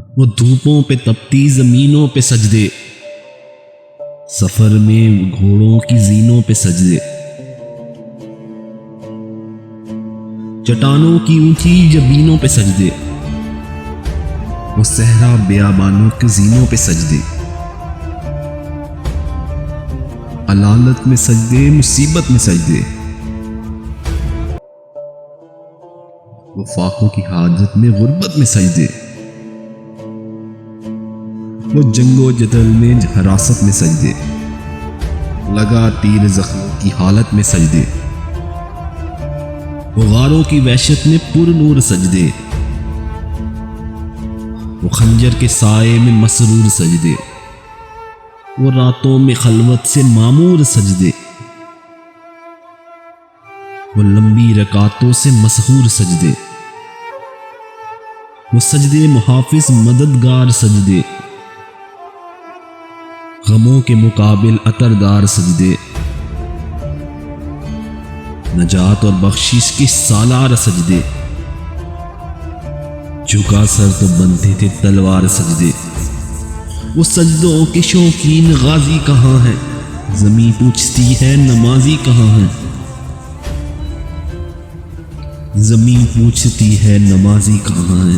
वो धूपों पे तपती जमीनों पे सजदे, सफर में घोड़ों की जीनों पे सजदे, चट्टानों की ऊंची जबीनों पे सजदे, वो सहरा बियाबानों के जीनों पे सजदे, अलालत में सजदे, मुसीबत में सजदे, वो फाकों की हाजत में गुर्बत में सजदे, वो जंगो जदल में हरासत में सजदे, लगा तीर जख्मों की हालत में सजदे, वो गारों की वहशत में पुरनूर सजदे, वो खंजर के साए में मसरूर सजदे, वो रातों में खलवत से मामूर सजदे, वो लंबी रकातों से मसहूर सजदे, वो सजदे मुहाफिज मददगार सजदे, गमों के मुकाबिल अतरदार सजदे, नजात और बख्शिश के सालार सजदे, झुका सर तो बनते थे तलवार सजदे, वो सजदों के शौकीन गाजी कहाँ है, जमीन पूछती है नमाजी कहाँ है, जमीन पूछती है नमाजी कहाँ है।